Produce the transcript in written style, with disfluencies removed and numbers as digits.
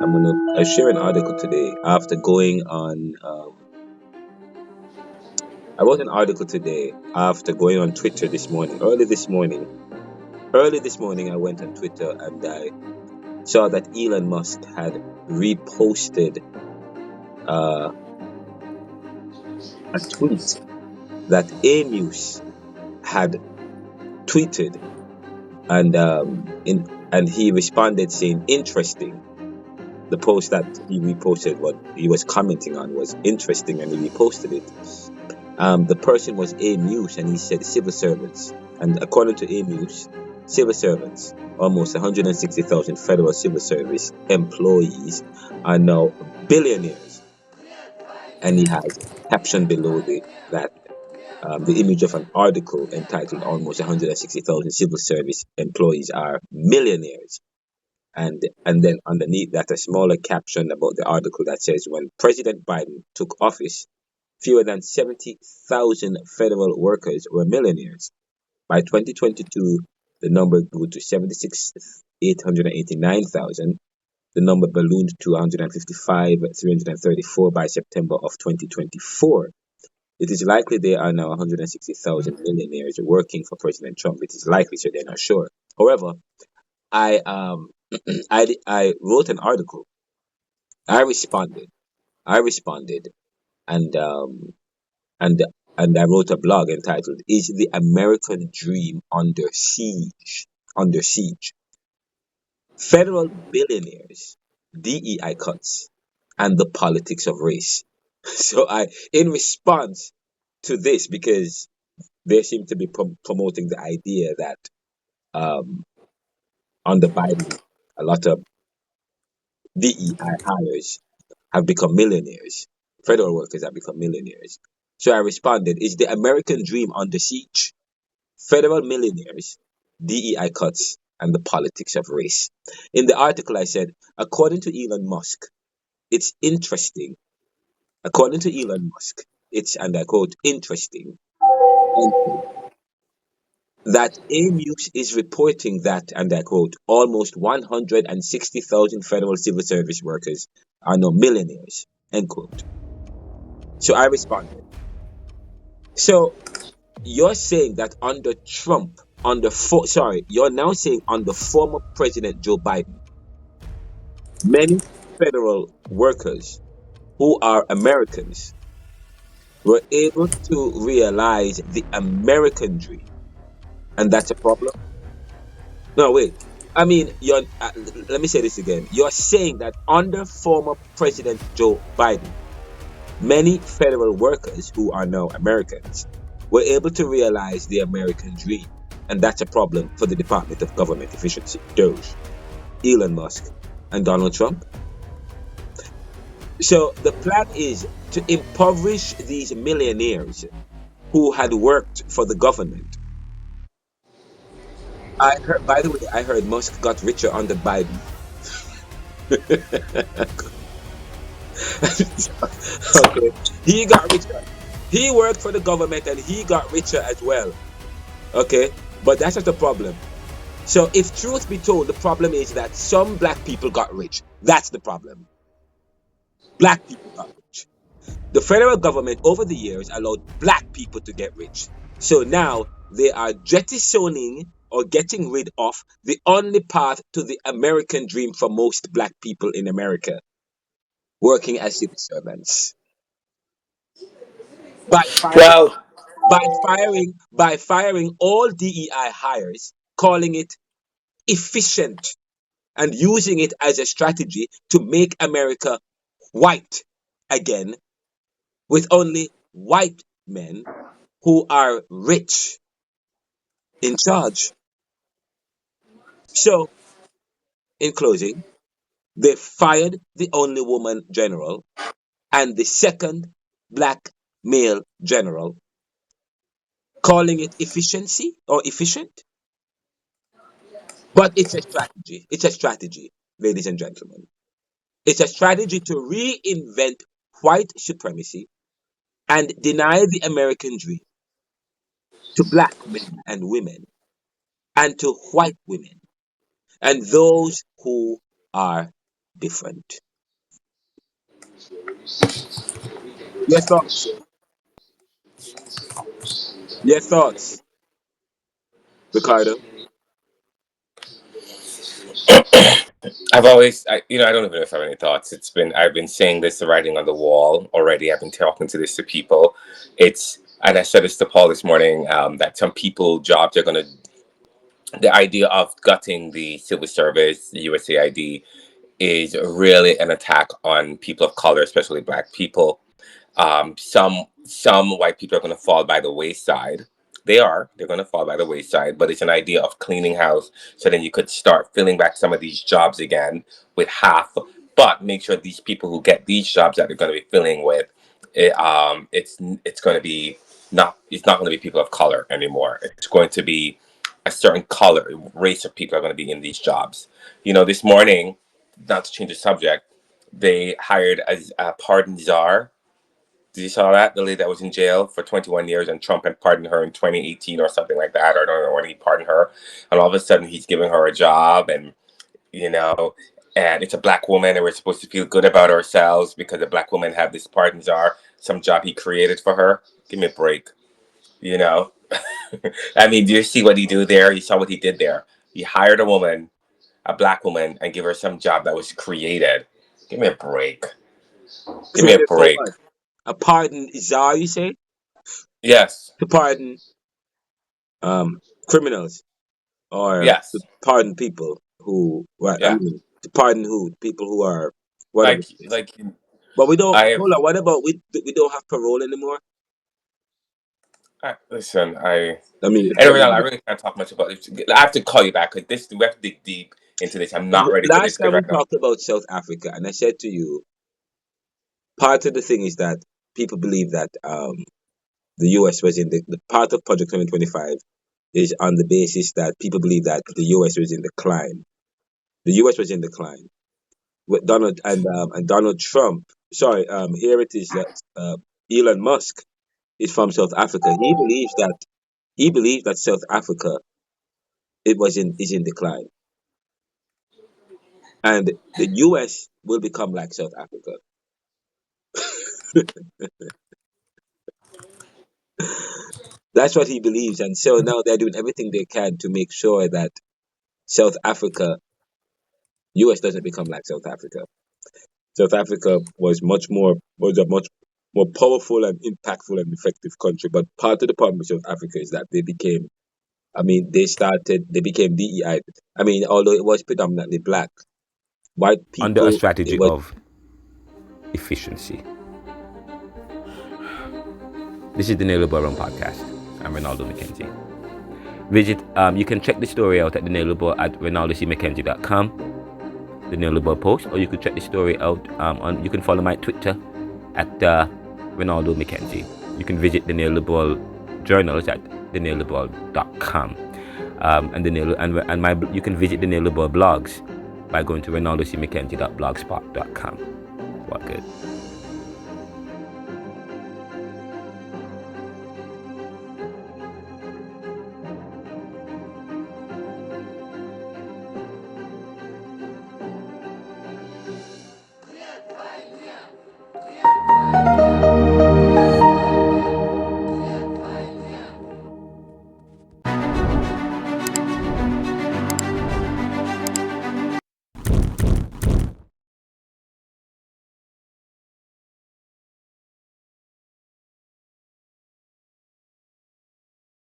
I share an article today after going on. I wrote an article today after going on Twitter this morning. Early this morning, I went on Twitter and I saw that Elon Musk had reposted uh, a tweet that Amuse had tweeted, and and he responded saying, "Interesting." The post that he reposted, what he was commenting on, was interesting, and he reposted it. The person was Amuse, and he said civil servants. And according to Amuse, civil servants, almost 160,000 federal civil service employees, are now billionaires. And he has a caption below the image of an article entitled "Almost 160,000 civil service employees are millionaires." And then underneath that, a smaller caption about the article that says, "When President Biden took office, fewer than 70,000 federal workers were millionaires. By 2022, the number grew to 76,889,000. The number ballooned to 155,334 by September of 2024. It is likely there are now 160,000 millionaires working for President Trump. It is likely, so they're not sure. However, I I wrote an article. I responded. I responded, and and and I wrote a blog entitled "Is the American Dream Under Siege?" Under siege. Federal billionaires, DEI cuts, and the politics of race. So in response to this, because they seem to be promoting the idea that um, under Biden, a lot of DEI hires have become millionaires. Federal workers have become millionaires. So I responded, "Is the American dream under siege? Federal millionaires, DEI cuts, and the politics of race." In the article, I said, according to Elon Musk, it's interesting. According to Elon Musk, it's, and I quote, "interesting and that Amuse is reporting that," and I quote, "almost 160,000 federal civil service workers are now millionaires," end quote. So I responded. So you're saying that under Trump, you're now saying under former President Joe Biden, many federal workers who are Americans were able to realize the American dream, and that's a problem? No, wait. I mean, let me say this again. You're saying that under former President Joe Biden, many federal workers who are now Americans were able to realize the American dream, and that's a problem for the Department of Government Efficiency, DOGE, Elon Musk, and Donald Trump. So the plan is to impoverish these millionaires who had worked for the government. I heard, by the way, I heard Musk got richer under Biden. Okay, he got richer. He worked for the government and he got richer as well. Okay, but that's not the problem. So if truth be told, the problem is that some black people got rich. That's the problem. Black people got rich. The federal government over the years allowed black people to get rich. So now they are jettisoning or getting rid of the only path to the American dream for most black people in America, working as civil servants. By firing, Well, by firing all DEI hires, calling it efficient and using it as a strategy to make America white again, with only white men who are rich in charge. So, in closing, they fired the only woman general and the second black male general, calling it efficiency or efficient. But it's a strategy. It's a strategy, ladies and gentlemen. It's a strategy to reinvent white supremacy and deny the American dream to black men and women and to white women and those who are different. Your thoughts? Your thoughts, Ricardo? I don't even know if I have any thoughts. I've been saying this, the writing on the wall already. I've been talking to this to people. And I said this to Paul this morning, that some people jobs are going to, the idea of gutting the civil service, the USAID, is really an attack on people of color, especially Black people. Some white people are going to fall by the wayside. They're going to fall by the wayside, but it's an idea of cleaning house, so then you could start filling back some of these jobs again with half, but make sure these people who get these jobs that they're going to be filling with, it's going to be it's not going to be people of color anymore. It's going to be a certain color race of people are going to be in these jobs. This morning, not to change the subject, they hired a pardon czar. Did you saw that? The lady that was in jail for 21 years and Trump had pardoned her in 2018 or something like that, or I don't know when he pardoned her. And all of a sudden he's giving her a job, you know, and it's a Black woman, and we're supposed to feel good about ourselves because a Black woman had this pardon czar, some job he created for her. Give me a break, you know? I mean, do you see what he do there? You saw what he did there. He hired a woman, a Black woman, and give her some job that was created. Give me a break. Give me a Created for break. what? A pardon czar, you say? Yes. To pardon criminals, or to Yes. pardon people who, well, I Yeah. mean, to pardon who? People who are whatever like it is. like But we don't. I have Hold on. What about we don't have parole anymore? listen. I mean, the And Renaldo, I president. really can't talk much about it. I have to call you back because we have to dig deep into this. I'm not ready for this Last because time we right now. talked about South Africa, and I said to you, part of the thing is that people believe that the U.S. was in the part of Project 2025 is on the basis that people believe that the U.S. was in decline. The U.S. was in decline with Donald Trump. Sorry, here it is. Elon Musk is from South Africa. He believes that South Africa is in decline, and the U.S. will become like South Africa. That's what he believes, and so now they're doing everything they can to make sure that South Africa, U.S. doesn't become like South Africa. South Africa was a much more powerful and impactful and effective country. But part of the problem with South Africa is that they became DEI. I mean, although it was predominantly black, white Under a people, it strategy was of efficiency. This is the Neoliberal podcast. I'm Renaldo McKenzie. You can check the story out at the Neoliberal at renaldocmckenzie.com, the Neoliberal post, or you can check the story out you can follow my Twitter at Renaldo McKenzie. You can visit the Neoliberal journals at theneoliberal.com, you can visit the Neoliberal blogs by going to renaldocmckenzie.blogspot.com. What good?